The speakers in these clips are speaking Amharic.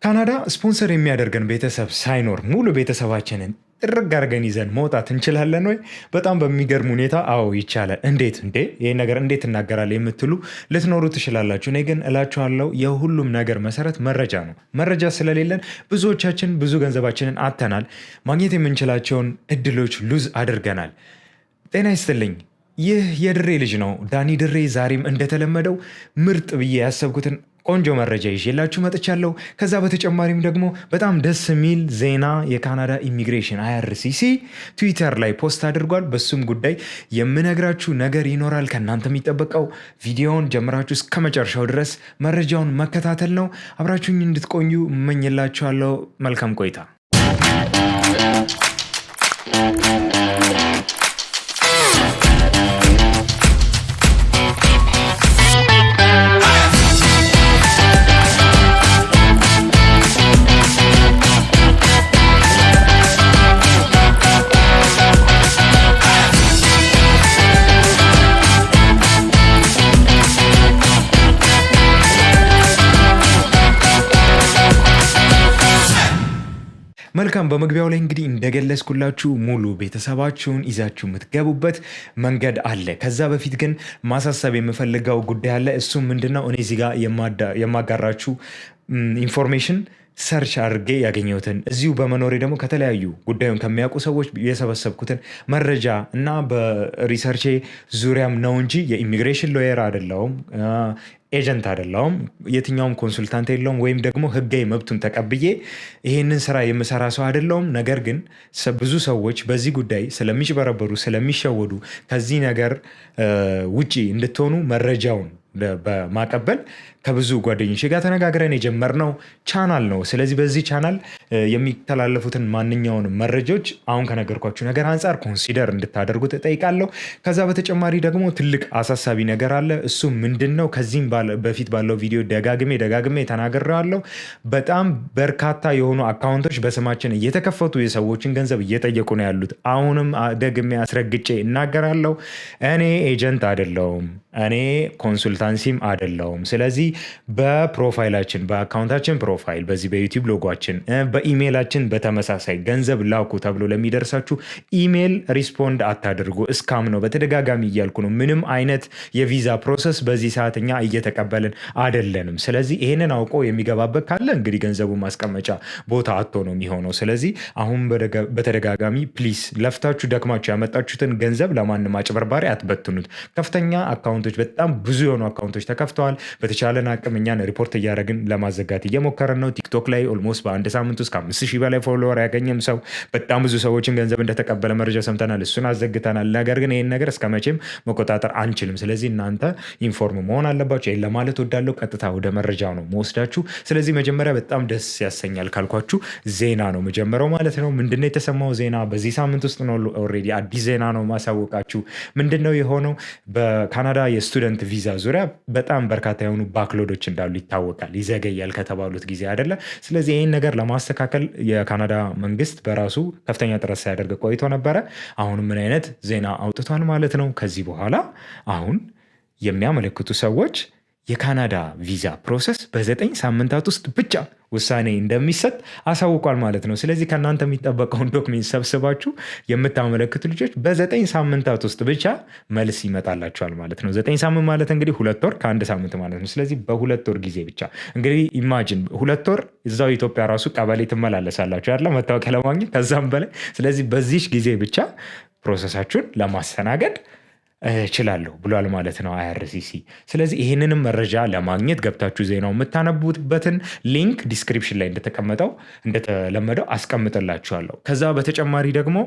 ካናዳ ስፖንሰር የሚያደርገን ቤተሰብ ሳይኖር ሙሉ ቤተሰባችንን ጥርግ አድርገን ይዘን መውጣት እንችላለን ወይ? በጣም በሚገርም ሁኔታ አዎ ይቻላል። እንዴት እንዴ ይሄን ነገር እንዴት እናገራለን የምትሉ ልትኖሩ ትችላላችሁ። እኔ ግን እላችኋለሁ የሁሉም ነገር መሰረት መረጃ ነው። መረጃ ስለሌለን ብዙዎቻችን ብዙ ገንዘባችንን አጥተናል። ማግኘት የምንችላቸውን እድሎች ሉዝ አድርገናል። ጤና ይስጥልኝ። ይህ የድሬ ልጅ ነው ዳኒ ድሬ። ዛሬም እንደተለመደው ምርጥ ብዬ ያሰብኩትን ቆንጆ መረጃ ይዤላችሁ መጥቻለሁ። ከዛ በተጨማሪም ደግሞ በጣም ደስ የሚል ዜና የካናዳ ኢሚግሬሽን IRCC ትዊተር ላይ ፖስት አድርጓል። በሱም ጉዳይ የምነግራችሁ ነገር ይኖራል። ከእናንተ የሚጠበቀው ቪዲዮውን ጀምራችሁ እስከ መጨረሻው ድረስ መረጃውን መከታተል ነው። አብራችሁኝ እንድትቆዩ እመኝላችኋለሁ። መልካም ቆይታ። መልካም በመግቢያው ላይ እንግዲህ እንደገለጽኩላችሁ ሙሉ ቤተሰባችሁን ይዛችሁ የምትገቡበት መንገድ አለ። ከዛ በፊት ግን ማሳሰብ የምፈልገው ጉዳይ አለ። እሱም ምንድነው? እኔ እዚህ ጋር የማጋራችሁ ኢንፎርሜሽን ሰርች አድርጌ ያገኘሁትን እዚሁ በመኖሬ ደግሞ ከተለያዩ ጉዳዩን ከሚያውቁ ሰዎች የሰበሰብኩትን መረጃ እና በሪሰርቼ ዙሪያም ነው እንጂ የኢሚግሬሽን ሎየር አይደለሁም፣ ኤጀንት አይደለሁም፣ የትኛውም ኮንሱልታንት የለውም፣ ወይም ደግሞ ህጋዊ መብቱን ተቀብዬ ይሄንን ስራ የምሰራ ሰው አይደለሁም። ነገር ግን ብዙ ሰዎች በዚህ ጉዳይ ስለሚጭበረበሩ ስለሚሸወዱ ከዚህ ነገር ውጪ እንድትሆኑ መረጃውን በማቀበል ከብዙ ጓደኞች ጋር ተነጋግረን የጀመርነው ቻናል ነው። ስለዚህ በዚህ ቻናል የሚተላለፉትን ማንኛውን መረጃዎች አሁን ከነገርኳችሁ ነገር አንጻር ኮንሲደር እንድታደርጉት እጠይቃለሁ። ከዛ በተጨማሪ ደግሞ ትልቅ አሳሳቢ ነገር አለ። እሱ ምንድን ነው? ከዚህም በፊት ባለው ቪዲዮ ደጋግሜ ተናግሬዋለሁ። በጣም በርካታ የሆኑ አካውንቶች በስማችን እየተከፈቱ የሰዎችን ገንዘብ እየጠየቁ ነው ያሉት። አሁንም ደግሜ አስረግጬ እናገራለሁ። እኔ ኤጀንት አይደለሁም፣ እኔ ኮንሱልታንሲም አይደለሁም። ስለዚህ በፕሮፋይላችን በአካውንታችን ፕሮፋይል በዚህ በዩቲዩብ ሎጓችን በኢሜይላችን በተመሳሳይ ገንዘብ ላኩ ተብሎ ለሚደርሳችሁ ኢሜይል ሪስፖንድ አታድርጉ። እስካም ነው። በተደጋጋሚ እያልኩ ነው። ምንም አይነት የቪዛ ፕሮሰስ በዚህ ሰዓት እኛ እየተቀበልን አይደለንም። ስለዚህ ይሄንን አውቆ የሚገባበት ካለ እንግዲህ ገንዘቡ ማስቀመጫ ቦታ አጥቶ ነው የሚሆነው። ስለዚህ አሁን በተደጋጋሚ ፕሊስ ለፍታችሁ ደክማችሁ ያመጣችሁትን ገንዘብ ለማንም አጭበርባሪ አትበትኑት። ከፍተኛ አካውንቶች በጣም ብዙ የሆኑ አካውንቶች ተከፍተዋል። በተቻለን አቅም እኛን ሪፖርት እያደረግን ለማዘጋት እየሞከረን ነው። ቲክቶክ ላይ ኦልሞስት በአንድ ሳምንት ውስጥ ከ5,000 በላይ ፎሎወር ያገኘም ሰው በጣም ብዙ ሰዎችን ገንዘብ እንደተቀበለ መረጃ ሰምተናል። እሱን አዘግተናል። ነገር ግን ይህን ነገር እስከ መቼም መቆጣጠር አንችልም። ስለዚህ እናንተ ኢንፎርም መሆን አለባቸው። ይህን ለማለት ወዳለው ቀጥታ ወደ መረጃው ነው መወስዳችሁ። ስለዚህ መጀመሪያ በጣም ደስ ያሰኛል ካልኳችሁ ዜና ነው መጀመሪያው ማለት ነው። ምንድነው የተሰማው ዜና? በዚህ ሳምንት ውስጥ ነው። ኦልሬዲ አዲስ ዜና ነው ማሳወቃችሁ። ምንድነው የሆነው? በካናዳ የስቱደንት ቪዛ ዙሪያ በጣም በርካታ የሆኑ ባክሎዶች እንዳሉ ይታወቃል። ይዘገያል ከተባሉት ጊዜ አይደለ። ስለዚህ ይህን ነገር ለማስተካከል የካናዳ መንግስት በራሱ ከፍተኛ ጥረት ሲያደርግ ቆይቶ ነበረ። አሁን ምን አይነት ዜና አውጥቷል ማለት ነው? ከዚህ በኋላ አሁን የሚያመለክቱ ሰዎች የካናዳ ቪዛ ፕሮሰስ በ9 ሳምንታት ውስጥ ብቻ ውሳኔ እንደሚሰጥ አሳውቋል ማለት ነው። ስለዚህ ከእናንተ የሚጠበቀውን ዶክሜንት ሰብስባችሁ የምታመለክቱ ልጆች በ9 ሳምንታት ውስጥ ብቻ መልስ ይመጣላችኋል ማለት ነው። 9 ሳምንት ማለት እንግዲህ 2 ወር ከ1 ሳምንት ማለት ነው። ስለዚህ በ2 ወር ጊዜ ብቻ እንግዲህ ኢማጂን 2 ወር እዛው ኢትዮጵያ ራሱ ቀበሌ ትመላለሳላችሁ ያለ መታወቂያ ለማግኘት ከዛም በላይ። ስለዚህ በዚህ ጊዜ ብቻ ፕሮሰሳችሁን ለማስተናገድ እችላለሁ ብሏል ማለት ነው IRCC። ስለዚህ ይህንንም መረጃ ለማግኘት ገብታችሁ ዜናው የምታነቡበትን ሊንክ ዲስክሪፕሽን ላይ እንደተለመደው አስቀምጥላችኋለሁ። ከዛ በተጨማሪ ደግሞ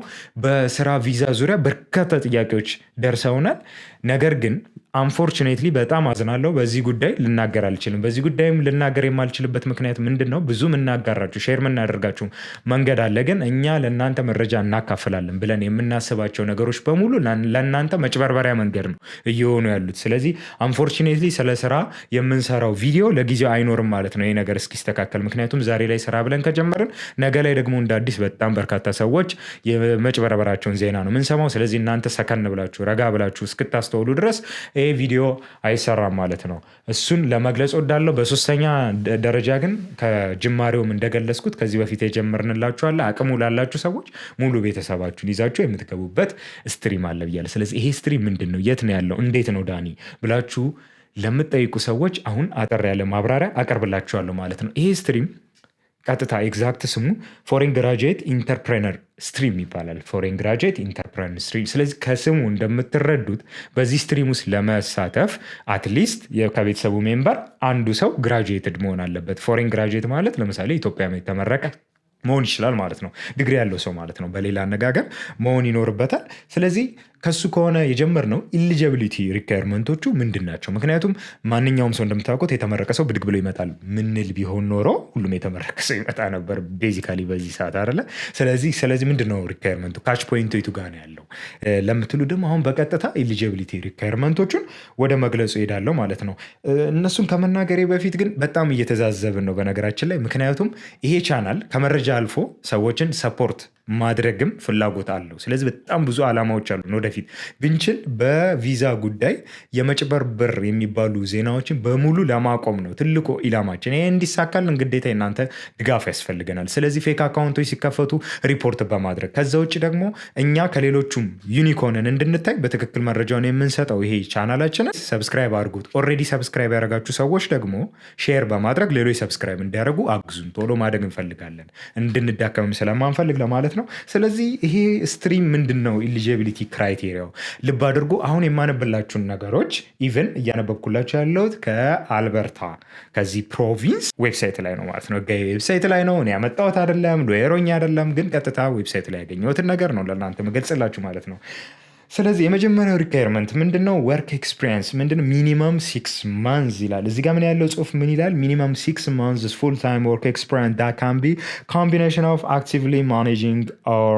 በስራ ቪዛ ዙሪያ በርካታ ጥያቄዎች ደርሰውናል። ነገር ግን አንፎርቹኔትሊ በጣም አዝናለሁ። በዚህ ጉዳይ ልናገር አልችልም። በዚህ ጉዳይም ልናገር የማልችልበት ምክንያት ምንድን ነው? ብዙ የምናጋራችሁ ሼር የምናደርጋችሁ መንገድ አለ። ግን እኛ ለእናንተ መረጃ እናካፍላለን ብለን የምናስባቸው ነገሮች በሙሉ ለእናንተ መጭበርበሪያ ማጭበርበሪያ መንገድ ነው እየሆኑ ያሉት። ስለዚህ አንፎርቹኔትሊ ስለ ስራ የምንሰራው ቪዲዮ ለጊዜው አይኖርም ማለት ነው ይህ ነገር እስኪስተካከል። ምክንያቱም ዛሬ ላይ ስራ ብለን ከጀመርን ነገ ላይ ደግሞ እንደ አዲስ በጣም በርካታ ሰዎች የመጭበርበራቸውን ዜና ነው የምንሰማው። ስለዚህ እናንተ ሰከን ብላችሁ ረጋ ብላችሁ እስክታስተውሉ ድረስ ይህ ቪዲዮ አይሰራም ማለት ነው። እሱን ለመግለጽ ወዳለው። በሶስተኛ ደረጃ ግን ከጅማሬውም እንደገለጽኩት ከዚህ በፊት የጀመርንላችኋለ አቅሙ ላላችሁ ሰዎች ሙሉ ቤተሰባችሁን ይዛችሁ የምትገቡበት ስትሪም አለ ብያለሁ። ስለዚህ ይሄ ስትሪም ምንድን ነው፣ የት ነው ያለው፣ እንዴት ነው ዳኒ ብላችሁ ለምትጠይቁ ሰዎች አሁን አጠር ያለ ማብራሪያ አቀርብላችኋለሁ ማለት ነው። ይሄ ስትሪም ቀጥታ ኤግዛክት ስሙ ፎሬን ግራጁዌት ኢንተርፕረነር ስትሪም ይባላል። ፎሬን ግራጁዌት ኢንተርፕረነር ስትሪም። ስለዚህ ከስሙ እንደምትረዱት በዚህ ስትሪም ውስጥ ለመሳተፍ አትሊስት ከቤተሰቡ ሜምበር አንዱ ሰው ግራጁዌትድ መሆን አለበት። ፎሬን ግራጁዌት ማለት ለምሳሌ ኢትዮጵያ የተመረቀ መሆን ይችላል ማለት ነው። ዲግሪ ያለው ሰው ማለት ነው በሌላ አነጋገር መሆን ይኖርበታል። ስለዚህ ከሱ ከሆነ የጀመርነው ኢሊጂቢሊቲ ሪኳየርመንቶቹ ምንድን ናቸው? ምክንያቱም ማንኛውም ሰው እንደምታውቁት የተመረቀ ሰው ብድግ ብሎ ይመጣል ምንል ቢሆን ኖሮ ሁሉም የተመረቀ ሰው ይመጣ ነበር ቤዚካሊ በዚህ ሰዓት አይደለ? ስለዚህ ምንድን ነው ሪኳየርመንቱ? ካች ፖይንቱ የቱ ጋር ነው ያለው ለምትሉ ደግሞ አሁን በቀጥታ ኢሊጂቢሊቲ ሪኳየርመንቶቹን ወደ መግለጹ ሄዳለሁ ማለት ነው። እነሱን ከመናገሬ በፊት ግን በጣም እየተዛዘብን ነው በነገራችን ላይ። ምክንያቱም ይሄ ቻናል ከመረጃ አልፎ ሰዎችን ሰፖርት ማድረግም ፍላጎት አለው። ስለዚህ በጣም ብዙ ዓላማዎች አሉ። ወደፊት ብንችል በቪዛ ጉዳይ የመጭበርበር የሚባሉ ዜናዎችን በሙሉ ለማቆም ነው ትልቁ ኢላማችን። ይሄ እንዲሳካልን ግዴታ እናንተ ድጋፍ ያስፈልገናል። ስለዚህ ፌክ አካውንቶች ሲከፈቱ ሪፖርት በማድረግ ከዛ ውጭ ደግሞ እኛ ከሌሎቹም ዩኒኮንን እንድንታይ በትክክል መረጃውን የምንሰጠው ይሄ ቻናላችንን ሰብስክራይብ አድርጉት። ኦልሬዲ ሰብስክራይብ ያደረጋችሁ ሰዎች ደግሞ ሼር በማድረግ ሌሎች ሰብስክራይብ እንዲያደርጉ አግዙን። ቶሎ ማደግ እንፈልጋለን እንድንዳከምም ስለማንፈልግ ለማለት ነው። ስለዚህ ይሄ ስትሪም ምንድን ነው ኢሊጂቢሊቲ ክራይቴሪያው? ልብ አድርጎ አሁን የማነብላችሁን ነገሮች ኢቨን እያነበብኩላችሁ ያለሁት ከአልበርታ ከዚህ ፕሮቪንስ ዌብሳይት ላይ ነው ማለት ነው። ህጋዊ ዌብሳይት ላይ ነው። እኔ ያመጣሁት አይደለም፣ ሎየሮኝ አይደለም፣ ግን ቀጥታ ዌብሳይት ላይ ያገኘሁትን ነገር ነው ለእናንተ መገልጽላችሁ ማለት ነው። ስለዚህ የመጀመሪያው ሪኳየርመንት ምንድነው? ወርክ ኤክስፒሪየንስ ምንድነው? ሚኒመም 6 months ይላል። እዚህ ጋር ምን ያለው ጽሁፍ ምን ይላል? ሚኒመም 6 months full time work experience that can be combination of actively managing or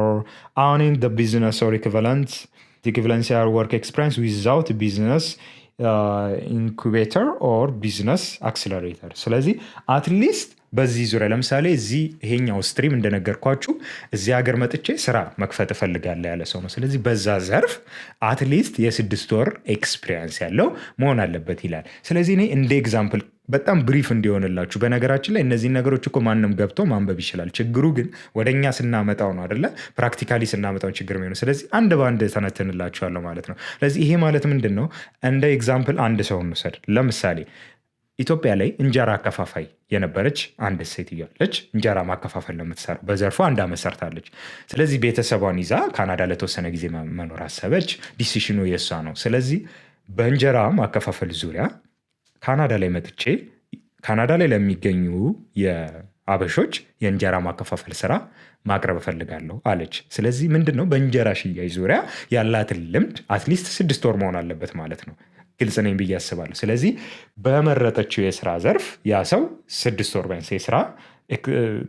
owning the business or equivalent. The equivalency are work experience without business incubator or business accelerator። ስለዚህ አትሊስት በዚህ ዙሪያ ለምሳሌ እዚህ ይሄኛው ስትሪም እንደነገርኳችሁ እዚህ ሀገር መጥቼ ስራ መክፈት እፈልጋለሁ ያለ ሰው ነው። ስለዚህ በዛ ዘርፍ አትሊስት የ6 ወር ኤክስፒሪየንስ ያለው መሆን አለበት ይላል። ስለዚህ እኔ እንደ ኤግዛምፕል በጣም ብሪፍ እንዲሆንላችሁ፣ በነገራችን ላይ እነዚህን ነገሮች እኮ ማንም ገብቶ ማንበብ ይችላል። ችግሩ ግን ወደኛ ስናመጣው ነው አይደለ? ፕራክቲካሊ ስናመጣው ችግር ነው። ስለዚህ አንድ በአንድ ተነትንላችኋለሁ ማለት ነው። ስለዚህ ይሄ ማለት ምንድን ነው? እንደ ኤግዛምፕል አንድ ሰው እንውሰድ። ለምሳሌ ኢትዮጵያ ላይ እንጀራ አከፋፋይ የነበረች አንድ ሴትዮ አለች። እንጀራ ማከፋፈል ነው የምትሰራው። በዘርፉ 1 ዓመት ሰርታለች። ስለዚህ ቤተሰቧን ይዛ ካናዳ ለተወሰነ ጊዜ መኖር አሰበች። ዲሲሽኑ የእሷ ነው። ስለዚህ በእንጀራ ማከፋፈል ዙሪያ ካናዳ ላይ መጥቼ ካናዳ ላይ ለሚገኙ የአበሾች የእንጀራ ማከፋፈል ስራ ማቅረብ እፈልጋለሁ አለች። ስለዚህ ምንድን ነው በእንጀራ ሽያጭ ዙሪያ ያላትን ልምድ አትሊስት 6 ወር መሆን አለበት ማለት ነው። ግልጽ ነኝ ብዬ አስባለሁ። ስለዚህ በመረጠችው የስራ ዘርፍ ያ ሰው 6 ወር ቢያንስ የስራ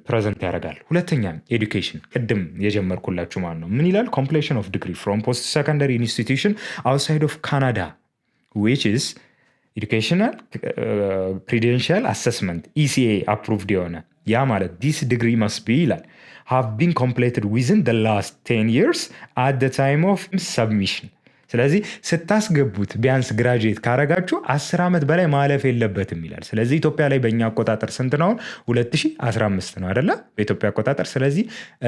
ፕሬዘንት ያደርጋል። ሁለተኛ ኤዱኬሽን፣ ቅድም የጀመርኩላችሁ ማለት ነው። ምን ይላል? ኮምፕሌሽን ኦፍ ዲግሪ ፍሮም ፖስት ሰከንደሪ ኢንስቲትዩሽን አውትሳይድ ኦፍ ካናዳ ዊች ኢዝ ኤዱኬሽናል ክሬዴንሻል አሰስመንት ኢሲኤ አፕሩቭድ የሆነ ያ ማለት ዲስ ዲግሪ መስት ቢ ይላል ሃቭ ቢን ኮምፕሌትድ ዊዝን ደ ላስት 10 years አት ደ ታይም ኦፍ ሰብሚሽን። ስለዚህ ስታስገቡት ቢያንስ ግራጁዌት ካረጋችሁ 10 ዓመት በላይ ማለፍ የለበትም ይላል። ስለዚህ ኢትዮጵያ ላይ በእኛ አቆጣጠር ስንት ነው? 2015 ነው አይደለ? በኢትዮጵያ አቆጣጠር። ስለዚህ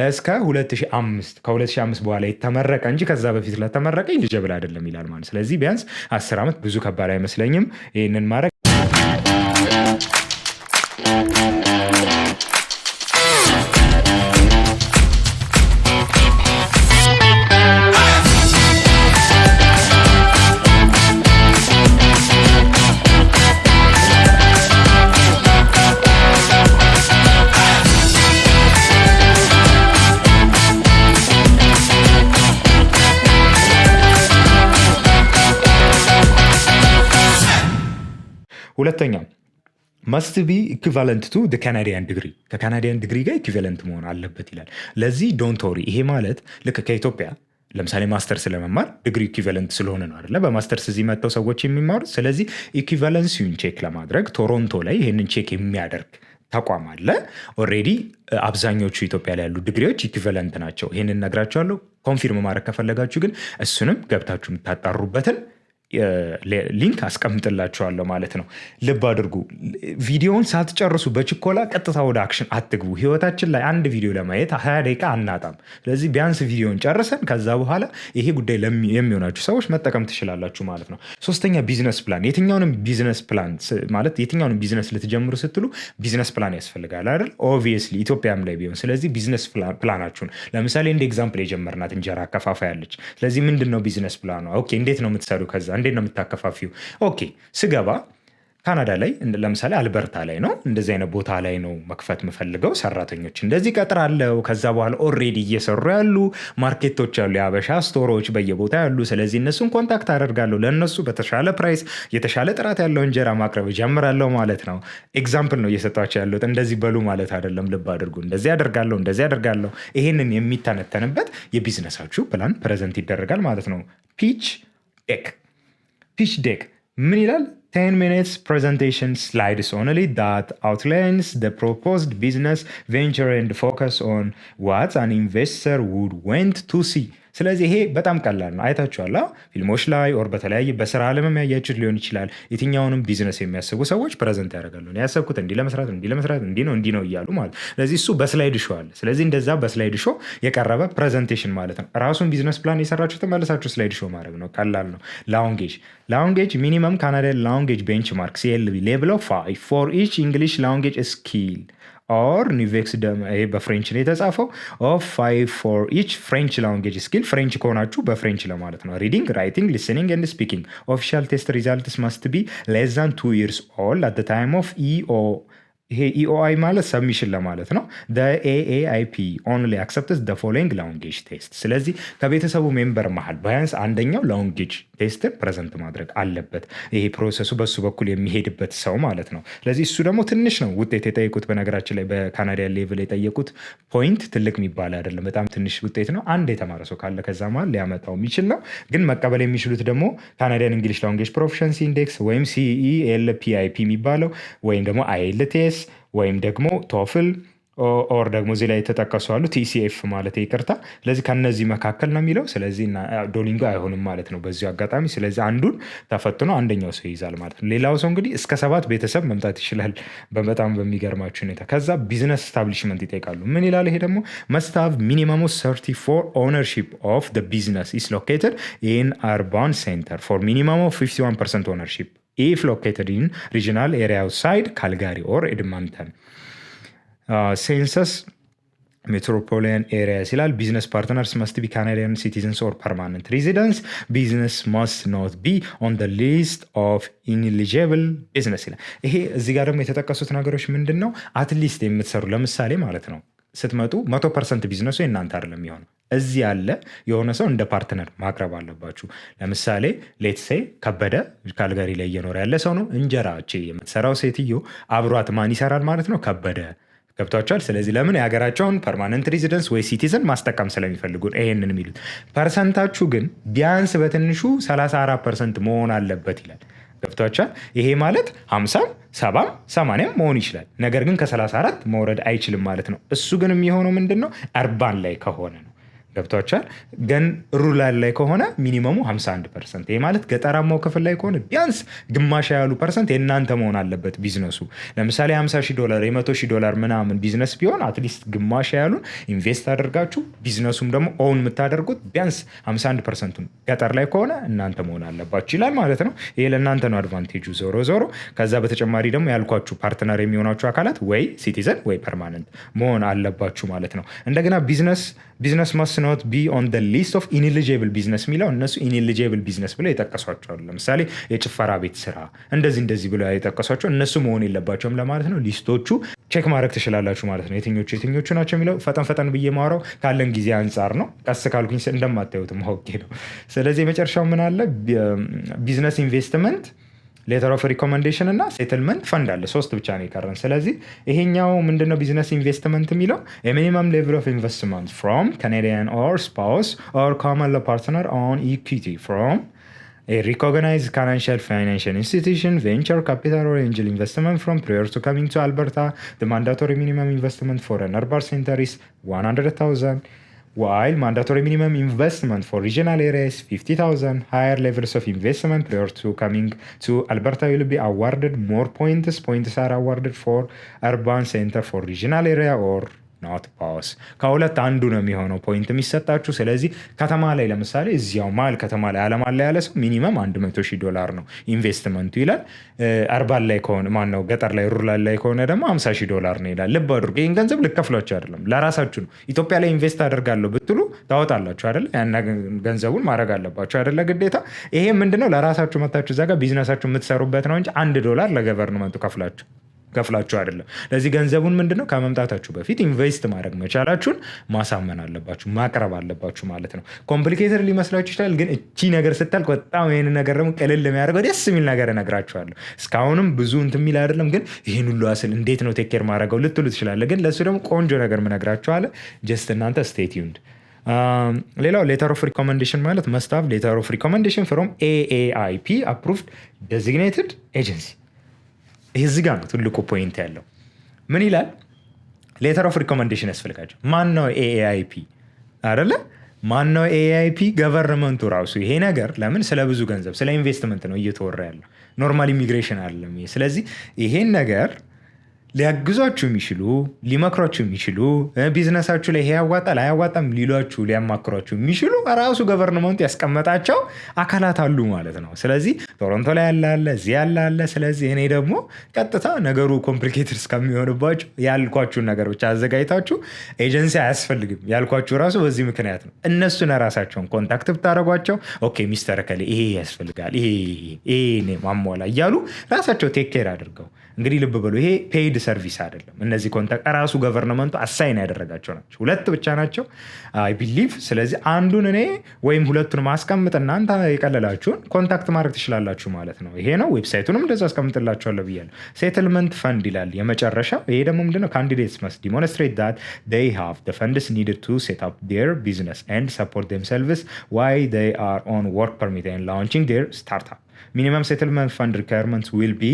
እስከ 2005 ከ2005 በኋላ የተመረቀ እንጂ ከዛ በፊት ለተመረቀ ኢሊጂብል አይደለም ይላል ማለት። ስለዚህ ቢያንስ 10 ዓመት ብዙ ከባድ አይመስለኝም ይህንን ማድረግ። ሁለተኛው መስት ቢ ኢኩቫለንት ቱ ካናዲያን ዲግሪ፣ ከካናዲያን ዲግሪ ጋር ኢኩቫለንት መሆን አለበት ይላል። ለዚህ ዶንት ወሪ። ይሄ ማለት ልክ ከኢትዮጵያ ለምሳሌ ማስተርስ ለመማር ዲግሪ ኢኩቫለንት ስለሆነ ነው አይደለ? በማስተርስ እዚህ መጥተው ሰዎች የሚማሩት። ስለዚህ ኢኩቫለንሲውን ቼክ ለማድረግ ቶሮንቶ ላይ ይህንን ቼክ የሚያደርግ ተቋም አለ። ኦልሬዲ አብዛኞቹ ኢትዮጵያ ላይ ያሉ ዲግሪዎች ኢኩቫለንት ናቸው። ይህንን ነግራቸዋለሁ። ኮንፊርም ማድረግ ከፈለጋችሁ ግን እሱንም ገብታችሁ የምታጣሩበትን ሊንክ አስቀምጥላችኋለሁ ማለት ነው። ልብ አድርጉ፣ ቪዲዮውን ሳትጨርሱ በችኮላ ቀጥታ ወደ አክሽን አትግቡ። ህይወታችን ላይ አንድ ቪዲዮ ለማየት 20 ደቂቃ አናጣም። ስለዚህ ቢያንስ ቪዲዮውን ጨርሰን ከዛ በኋላ ይሄ ጉዳይ የሚሆናችሁ ሰዎች መጠቀም ትችላላችሁ ማለት ነው። ሶስተኛ ቢዝነስ ፕላን። የትኛውንም ቢዝነስ ፕላን ማለት የትኛውንም ቢዝነስ ልትጀምሩ ስትሉ ቢዝነስ ፕላን ያስፈልጋል አይደል? ኦብቪየስሊ ኢትዮጵያም ላይ ቢሆን። ስለዚህ ቢዝነስ ፕላናችሁን ለምሳሌ እንደ ኤግዛምፕል የጀመርናት እንጀራ አከፋፋይ አለች። ስለዚህ ምንድን ነው ቢዝነስ ፕላኗ? ኦኬ እንዴት ነው የምትሰሩ? ከዛ እንዴት ነው የምታከፋፊው? ኦኬ ስገባ ካናዳ ላይ ለምሳሌ አልበርታ ላይ ነው እንደዚህ አይነት ቦታ ላይ ነው መክፈት የምፈልገው። ሰራተኞች እንደዚህ ቀጥራለሁ። ከዛ በኋላ ኦልሬዲ እየሰሩ ያሉ ማርኬቶች ያሉ የአበሻ ስቶሮች በየቦታ ያሉ። ስለዚህ እነሱን ኮንታክት አደርጋለሁ። ለእነሱ በተሻለ ፕራይስ የተሻለ ጥራት ያለው እንጀራ ማቅረብ ጀምራለሁ ማለት ነው። ኤግዛምፕል ነው እየሰጧቸው ያሉት። እንደዚህ በሉ ማለት አይደለም። ልብ አድርጉ። እንደዚህ አደርጋለሁ። ይሄንን የሚተነተንበት የቢዝነሳችሁ ፕላን ፕሬዘንት ይደረጋል ማለት ነው። ፒች ዴክ ምን ይላል? 10 minutes presentation slides only that outlines the proposed business venture and focus on what an investor would want to see. ስለዚህ ይሄ በጣም ቀላል ነው። አይታችኋል ፊልሞች ላይ ኦር በተለያየ በስራ ዓለም ያያችሁት ሊሆን ይችላል። የትኛውንም ቢዝነስ የሚያስቡ ሰዎች ፕሬዘንት ያደርጋሉ። ያሰብኩት እንዲህ ለመስራት እንዲህ ነው እያሉ ማለት። ስለዚህ እሱ በስላይድ ሾው አለ። ስለዚህ እንደዛ በስላይድ ሾው የቀረበ ፕሬዘንቴሽን ማለት ነው። ራሱን ቢዝነስ ፕላን የሰራችሁትን መልሳችሁ ስላይድ ሾው ማድረግ ነው። ቀላል ነው። ላንጉዌጅ ሚኒመም ካናዳን ላንጉዌጅ ቤንችማርክ CLB ሌቭል ኦፍ 5 ፎር ኢች እንግሊሽ ላንጉዌጅ ስኪል ኦር ኒቬክስ በፍሬንች ነው የተጻፈው ኦፍ 5 ፎር ኢች ፍሬንች ላንጉዌጅ ስኪል። ፍሬንች ከሆናችሁ በፍሬንች ለማለት ነው። ሪዲንግ፣ ራይቲንግ፣ ሊስኒንግ ኤንድ ስፒኪንግ። ኦፊሻል ቴስት ሪዛልትስ ማስት ቢ ሌስ ዛን 2 years old at the time of ይሄ ኢኦአይ ማለት ሰብሚሽን ለማለት ነው። ኤኤአይፒ ኦንሊ አክሰፕትስ ደ ፎሎዊንግ ላንጉዌጅ ቴስት። ስለዚህ ከቤተሰቡ ሜምበር መሀል ቢያንስ አንደኛው ላንጉዌጅ ቴስትን ፕሬዘንት ማድረግ አለበት። ይሄ ፕሮሰሱ በሱ በኩል የሚሄድበት ሰው ማለት ነው። ስለዚህ እሱ ደግሞ ትንሽ ነው ውጤት የጠየቁት። በነገራችን ላይ በካናዳ ሌቭል የጠየቁት ፖይንት ትልቅ የሚባል አይደለም፣ በጣም ትንሽ ውጤት ነው። አንድ የተማረ ሰው ካለ ከዛ መሀል ሊያመጣው የሚችል ነው። ግን መቀበል የሚችሉት ደግሞ ካናዲያን እንግሊሽ ላንጉዌጅ ፕሮፊሸንሲ ኢንዴክስ ወይም CELPIP የሚባለው ወይም ደግሞ IELTS ወይም ደግሞ ቶፍል ኦር ደግሞ እዚህ ላይ የተጠቀሱ አሉ TCF ማለት ይቅርታ። ስለዚህ ከነዚህ መካከል ነው የሚለው። ስለዚህ ዶሊንጎ አይሆንም ማለት ነው በዚሁ አጋጣሚ። ስለዚህ አንዱን ተፈትኖ አንደኛው ሰው ይይዛል ማለት ነው። ሌላው ሰው እንግዲህ እስከ 7 ቤተሰብ መምጣት ይችላል በጣም በሚገርማችሁ ሁኔታ። ከዛ ቢዝነስ ስታብሊሽመንት ይጠይቃሉ። ምን ይላል ይሄ ደግሞ? መስት ሃቭ ሚኒመም 34 ኦነርሺፕ ኦፍ ዘ ቢዝነስ ኢስ ሎኬትድ ኢን አርባን ሴንተር ፎር ሚኒመም 51% ኦነርሺፕ if located in regional area outside Calgary or Edmonton. Census metropolitan areas ይላል። ቢዝነስ ፓርትነርስ must be Canadian citizens or permanent residents. Business must not be on the list of ineligible business ይላል። ይሄ እዚህ ጋር ደግሞ የተጠቀሱት ነገሮች ምንድን ነው? አትሊስት የምትሰሩ ለምሳሌ ማለት ነው ስትመጡ 100% ቢዝነሱ የእናንተ አይደለም የሚሆነው። እዚህ ያለ የሆነ ሰው እንደ ፓርትነር ማቅረብ አለባችሁ። ለምሳሌ ሌትሴ ከበደ ካልጋሪ ላይ እየኖረ ያለ ሰው ነው። እንጀራቼ የምትሰራው ሴትዮ አብሯት ማን ይሰራል ማለት ነው? ከበደ። ገብቷቸዋል። ስለዚህ ለምን የሀገራቸውን ፐርማነንት ሬዚደንስ ወይ ሲቲዝን ማስጠቀም ስለሚፈልጉ ይሄንን የሚሉት። ፐርሰንታችሁ ግን ቢያንስ በትንሹ 34% መሆን አለበት ይላል። ገብቷቸዋል። ይሄ ማለት 50 70 80 መሆን ይችላል። ነገር ግን ከ34 መውረድ አይችልም ማለት ነው። እሱ ግን የሚሆነው ምንድን ነው? አርባን ላይ ከሆነ ነው። ገብቷቸዋል። ግን ሩራል ላይ ከሆነ ሚኒመሙ 51%። ይህ ማለት ገጠራማው ክፍል ላይ ከሆነ ቢያንስ ግማሽ ያሉ ፐርሰንት የእናንተ መሆን አለበት ቢዝነሱ። ለምሳሌ $50,000 $100,000 ምናምን ቢዝነስ ቢሆን አትሊስት ግማሽ ያሉን ኢንቨስት አድርጋችሁ ቢዝነሱም ደግሞ ኦውን የምታደርጉት ቢያንስ 51%ን ገጠር ላይ ከሆነ እናንተ መሆን አለባችሁ ይላል ማለት ነው። ይሄ ለእናንተ ነው አድቫንቴጁ ዞሮ ዞሮ። ከዛ በተጨማሪ ደግሞ ያልኳችሁ ፓርትነር የሚሆናችሁ አካላት ወይ ሲቲዘን ወይ ፐርማነንት መሆን አለባችሁ ማለት ነው። እንደገና ቢዝነስ must not be on the list of ineligible business የሚለው እነሱ ineligible business ብለው የጠቀሷቸዋል። ለምሳሌ የጭፈራ ቤት ስራ እንደዚህ ብለው የጠቀሷቸው እነሱ መሆን የለባቸውም ለማለት ነው። ሊስቶቹ ቼክ ማድረግ ትችላላችሁ ማለት ነው። የትኞቹ ናቸው የሚለው ፈጠን ብዬ ማውራው ካለን ጊዜ አንጻር ነው። ቀስ ካልኩኝ እንደማታዩት ማወቄ ነው። ስለዚህ የመጨረሻው ምን አለ? ቢዝነስ ኢንቨስትመንት ሌተር ኦፍ ሪኮመንዴሽን እና ሴትልመንት ፈንድ አለ። 3 ብቻ ነው የቀረን። ስለዚህ ይሄኛው ምንድነው ቢዝነስ ኢንቨስትመንት የሚለው ሚኒመም ሌቭል ኦፍ ኢንቨስትመንት ፍሮም ካናዲያን ኦር ስፓውስ ኦር ኮመን ሎ ፓርትነር ኦን ኢኩዊቲ ፍሮም a recognized financial institution, venture capital or angel investment from prior to coming to Alberta. The mandatory minimum investment for an urban center is $100,000, while mandatory minimum investment for regional areas 50,000. Higher levels of investment prior to coming to Alberta will be awarded more points. Points are awarded for urban center for regional area or not pass. ከሁለት አንዱ ነው የሚሆነው ፖይንት የሚሰጣችሁ። ስለዚህ ከተማ ላይ ለምሳሌ እዚያው ማል ከተማ ላይ አለማ ላይ ያለ ሰው ሚኒመም $100,000 ነው ኢንቨስትመንቱ ይላል። አርባን ላይ ከሆነ ማን ነው ገጠር ላይ ሩራል ላይ ከሆነ ደግሞ $50,000 ነው ይላል። ልብ አድርጉ። ይሄን ገንዘብ ልከፍሏችሁ አይደለም፣ ለራሳችሁ ነው። ኢትዮጵያ ላይ ኢንቨስት አደርጋለሁ ብትሉ ታወጣላችሁ አይደል? ያን ገንዘቡን ማድረግ አለባችሁ አይደለ? ግዴታ። ይሄ ምንድነው ለራሳችሁ መታችሁ እዛ ጋር ቢዝነሳችሁ የምትሰሩበት ነው እንጂ $1 ለገቨርንመንቱ ከፍላችሁ አይደለም። ለዚህ ገንዘቡን ምንድነው ከመምጣታችሁ በፊት ኢንቨስት ማድረግ መቻላችሁን ማሳመን አለባችሁ፣ ማቅረብ አለባችሁ ማለት ነው። ኮምፕሊኬትድ ሊመስላችሁ ይችላል፣ ግን እቺ ነገር ስታልቅ በጣም ይሄን ነገር ደግሞ ቀለል የሚያደርገው ደስ የሚል ነገር እነግራችኋለሁ። እስካሁንም ብዙ እንትን የሚል አይደለም፣ ግን ይሄን ሁሉ አስል እንዴት ነው ቴክ ኬር ማድረገው ልትሉ ትችላለ። ግን ለሱ ደግሞ ቆንጆ ነገር ምነግራችኋለሁ። ጀስት እናንተ ስቴይ ቲዩንድ። ሌላው ሌተር ኦፍ ሪኮመንዴሽን ማለት መስታፍ ሌተር ኦፍ ሪኮመንዴሽን ፍሮም AAIP አፕሩቭድ ዴዚግኔትድ ኤጀንሲ። ይህ እዚህ ጋር ነው ትልቁ ፖይንት ያለው። ምን ይላል? ሌተር ኦፍ ሪኮመንዴሽን ያስፈልጋቸው። ማን ነው AAIP አይደለ? ማን ነው AAIP? ገቨርንመንቱ ራሱ። ይሄ ነገር ለምን ስለ ብዙ ገንዘብ ስለ ኢንቨስትመንት ነው እየተወራ ያለው፣ ኖርማል ኢሚግሬሽን አይደለም። ስለዚህ ይሄን ነገር ሊያግዟችሁ የሚችሉ ሊመክሯችሁ የሚችሉ ቢዝነሳችሁ ላይ ይሄ ያዋጣል አያዋጣም ሊሏችሁ ሊያማክሯችሁ የሚችሉ ራሱ ገቨርንመንቱ ያስቀመጣቸው አካላት አሉ ማለት ነው። ስለዚህ ቶሮንቶ ላይ ያለ እዚህ ያለ። ስለዚህ እኔ ደግሞ ቀጥታ ነገሩ ኮምፕሊኬትድ እስከሚሆንባችሁ ያልኳችሁን ነገር ብቻ አዘጋጅታችሁ ኤጀንሲ አያስፈልግም ያልኳችሁ ራሱ በዚህ ምክንያት ነው። እነሱን ራሳቸውን ኮንታክት ብታደረጓቸው ኦኬ ሚስተር ከሌ ይሄ ያስፈልጋል ይሄ ማሟላ እያሉ ራሳቸው ቴክ ኬር አድርገው። እንግዲህ ልብ በሉ ይሄ ፔይድ ሰርቪስ አይደለም። እነዚህ ኮንታክት ራሱ ገቨርንመንቱ አሳይን ያደረጋቸው ናቸው። 2 ብቻ ናቸው አይ ቢሊቭ። ስለዚህ አንዱን እኔ ወይም 2ቱን ማስቀምጥ እናንተ የቀለላችሁን ኮንታክት ማድረግ ትችላላችሁ ማለት ነው። ይሄ ነው ዌብሳይቱንም እንደዛ አስቀምጥላችኋለሁ ብያለሁ። ሴትልመንት ፈንድ ይላል የመጨረሻው። ይሄ ደግሞ ምንድነው? ካንዲዴትስ መስት ዲሞንስትሬት ዳት they have the funds needed to set up their business and support themselves while they are on work permit and launching their startup. ሚኒመም ሴትልመንት ፈንድ ሪኳየርመንትስ ዊል ቢ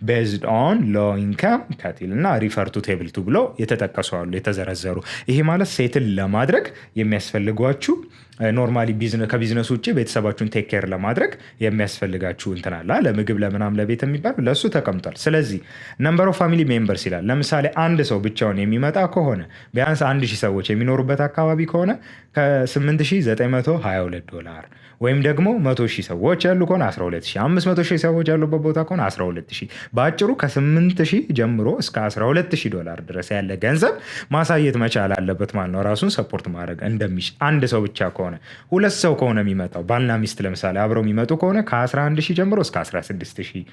ቤዝድ ኦን ሎ ኢንካም ካቲል እና ሪፈር ቱ ቴብል ቱ ብለው የተጠቀሱ አሉ የተዘረዘሩ። ይሄ ማለት ሴትል ለማድረግ የሚያስፈልጓችሁ ኖርማሊ ከቢዝነስ ውጭ ቤተሰባችሁን ቴክ ኬር ለማድረግ የሚያስፈልጋችሁ እንትን አለ ለምግብ ለምናም ለቤት የሚባል ለሱ ተቀምጧል። ስለዚህ ነምበር ኦፍ ፋሚሊ ሜምበርስ ይላል። ለምሳሌ አንድ ሰው ብቻውን የሚመጣ ከሆነ ቢያንስ 1000 ሰዎች የሚኖሩበት አካባቢ ከሆነ $8,922 ወይም ደግሞ 100,000 ሰዎች ያሉ ከሆነ 12,000 500,000 ሰዎች ያሉበት ቦታ ከሆነ 12,000 በአጭሩ ከ8,000 ጀምሮ እስከ $12,000 ድረስ ያለ ገንዘብ ማሳየት መቻል አለበት ማለት ነው። ራሱን ሰፖርት ማድረግ እንደሚችል አንድ ሰው ብቻ ከሆነ 2 ሰው ከሆነ የሚመጣው ባልና ሚስት ለምሳሌ አብረው የሚመጡ ከሆነ ከ11,000 ጀምሮ እስከ 16,000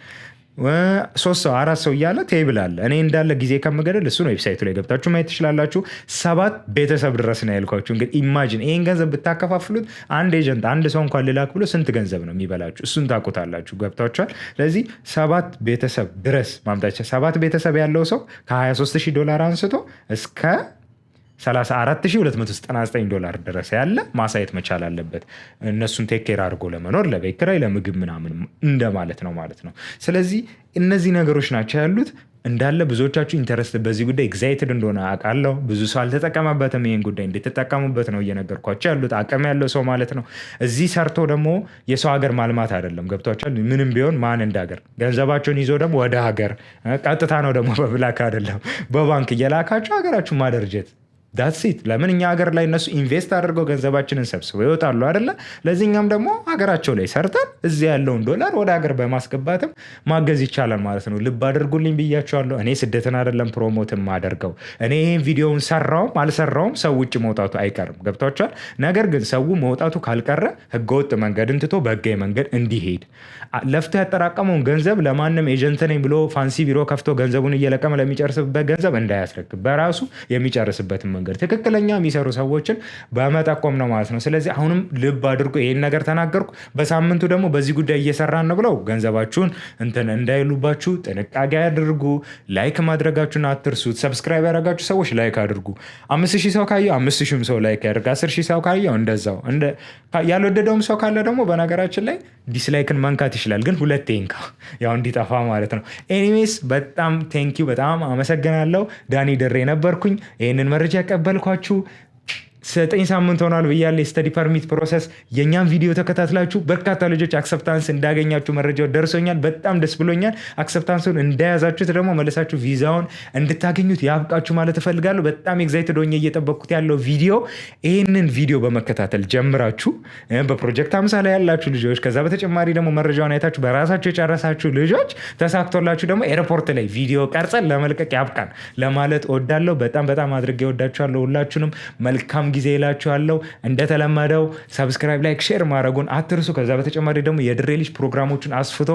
3 ሰው 4 ሰው እያለ ቴብል አለ። እኔ እንዳለ ጊዜ ከምገደል እሱ ነው ዌብሳይቱ ላይ ገብታችሁ ማየት ትችላላችሁ። 7 ቤተሰብ ድረስ ነው ያልኳችሁ። እንግዲህ ኢማጂን ይሄን ገንዘብ ብታከፋፍሉት አንድ ኤጀንት አንድ ሰው እንኳን ልላክ ብሎ ስንት ገንዘብ ነው የሚበላችሁ? እሱን ታውቁታላችሁ። ገብታችኋል? ስለዚህ 7 ቤተሰብ ድረስ ማምጣቻ 7 ቤተሰብ ያለው ሰው $23,000 አንስቶ እስከ $34,299 ድረስ ያለ ማሳየት መቻል አለበት። እነሱን ቴክ ኬር አድርጎ ለመኖር ለቤት ኪራይ ለምግብ ምናምን እንደማለት ነው ማለት ነው። ስለዚህ እነዚህ ነገሮች ናቸው ያሉት። እንዳለ ብዙዎቻችሁ ኢንተረስት በዚህ ጉዳይ ኤግዛይትድ እንደሆነ አውቃለሁ። ብዙ ሰው አልተጠቀመበትም። ይሄን ጉዳይ እንድትጠቀሙበት ነው እየነገርኳቸው ያሉት። አቅም ያለው ሰው ማለት ነው። እዚህ ሰርቶ ደግሞ የሰው ሀገር ማልማት አይደለም። ገብቷቸዋል። ምንም ቢሆን ማን እንደ ሀገር ገንዘባቸውን ይዞ ደግሞ ወደ ሀገር ቀጥታ ነው ደግሞ በብላክ አይደለም በባንክ እየላካቸው ሀገራችሁ ማደርጀት ዳትሲት። ለምን እኛ ሀገር ላይ እነሱ ኢንቨስት አድርገው ገንዘባችንን ሰብስበው ይወጣሉ አይደለ? ለዚህኛም ደግሞ ሀገራቸው ላይ ሰርተን እዚህ ያለውን ዶላር ወደ ሀገር በማስገባትም ማገዝ ይቻላል ማለት ነው። ልብ አድርጉልኝ ብያቸዋለሁ። እኔ ስደትን አይደለም ፕሮሞትን ማደርገው። እኔ ይህን ቪዲዮውን ሰራውም አልሰራውም ሰው ውጭ መውጣቱ አይቀርም። ገብቷቸዋል። ነገር ግን ሰው መውጣቱ ካልቀረ ህገወጥ መንገድን ትቶ በህጋዊ መንገድ እንዲሄድ ለፍቶ ያጠራቀመውን ገንዘብ ለማንም ኤጀንት ነኝ ብሎ ፋንሲ ቢሮ ከፍቶ ገንዘቡን እየለቀመ ለሚጨርስበት ገንዘብ እንዳያስረክብ በራሱ የሚጨርስበትን መንገድ መንገድ ትክክለኛ የሚሰሩ ሰዎችን በመጠቆም ነው ማለት ነው። ስለዚህ አሁንም ልብ አድርጎ ይሄን ነገር ተናገርኩ። በሳምንቱ ደግሞ በዚህ ጉዳይ እየሰራን ነው ብለው ገንዘባችሁን እንትን እንዳይሉባችሁ ጥንቃቄ አድርጉ። ላይክ ማድረጋችሁን አትርሱት። ሰብስክራይብ ያደረጋችሁ ሰዎች ላይክ አድርጉ። 5000 ሰው ካየው 5000 ሰው ላይክ ያድርግ። 10000 ሰው ካየው እንደዛው። ያልወደደውም ሰው ካለ ደግሞ በነገራችን ላይ ዲስላይክን መንካት ይችላል፣ ግን ሁለቴ እንካ ያው እንዲጠፋ ማለት ነው። ኤኒዌይስ በጣም ቴንኪው፣ በጣም አመሰግናለሁ። ዳኒ ድሬ ነበርኩኝ ይህንን መረጃ ያቀበልኳችሁ። 9 ሳምንት ሆኗል ብያለሁ የስተዲ ፐርሚት ፕሮሰስ። የእኛም ቪዲዮ ተከታትላችሁ በርካታ ልጆች አክሰፕታንስ እንዳገኛችሁ መረጃው ደርሶኛል። በጣም ደስ ብሎኛል። አክሰፕታንሱን እንደያዛችሁት ደግሞ መለሳችሁ ቪዛውን እንድታገኙት ያብቃችሁ ማለት እፈልጋለሁ። በጣም ኤግዛይትድ ሆኜ እየጠበቅኩት ያለው ቪዲዮ ይህንን ቪዲዮ በመከታተል ጀምራችሁ በፕሮጀክት 50 ላይ ያላችሁ ልጆች፣ ከዛ በተጨማሪ ደግሞ መረጃውን አይታችሁ በራሳችሁ የጨረሳችሁ ልጆች ተሳክቶላችሁ ደግሞ ኤርፖርት ላይ ቪዲዮ ቀርጸን ለመልቀቅ ያብቃን ለማለት እወዳለሁ። በጣም አድርጌ እወዳችኋለሁ። ሁላችሁንም መልካም ጊዜ ይላችኋለሁ። እንደተለመደው ሰብስክራይብ፣ ላይክ፣ ሼር ማድረጉን አትርሱ። ከዛ በተጨማሪ ደግሞ የድሬ ልጅ ፕሮግራሞቹን አስፍቶ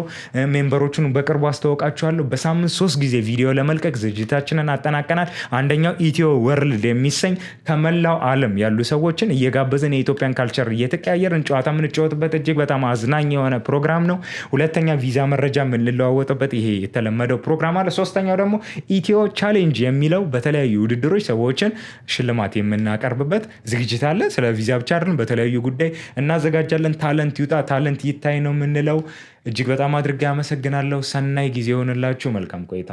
ሜምበሮቹን በቅርቡ አስተዋውቃችኋለሁ። በሳምንት 3 ጊዜ ቪዲዮ ለመልቀቅ ዝግጅታችንን አጠናቀናል። አንደኛው ኢትዮ ወርልድ የሚሰኝ ከመላው ዓለም ያሉ ሰዎችን እየጋበዝን የኢትዮጵያን ካልቸር እየተቀያየርን ጨዋታ የምንጫወትበት እጅግ በጣም አዝናኝ የሆነ ፕሮግራም ነው። ሁለተኛ ቪዛ መረጃ የምንለዋወጥበት ይሄ የተለመደው ፕሮግራም አለ። ሶስተኛው ደግሞ ኢትዮ ቻሌንጅ የሚለው በተለያዩ ውድድሮች ሰዎችን ሽልማት የምናቀርብበት ዝግጅት አለ። ስለ ቪዛ ብቻ አይደለም፣ በተለያዩ ጉዳይ እናዘጋጃለን። ታለንት ይውጣ ታለንት ይታይ ነው የምንለው። እጅግ በጣም አድርጌ አመሰግናለሁ። ሰናይ ጊዜ ይሆንላችሁ። መልካም ቆይታ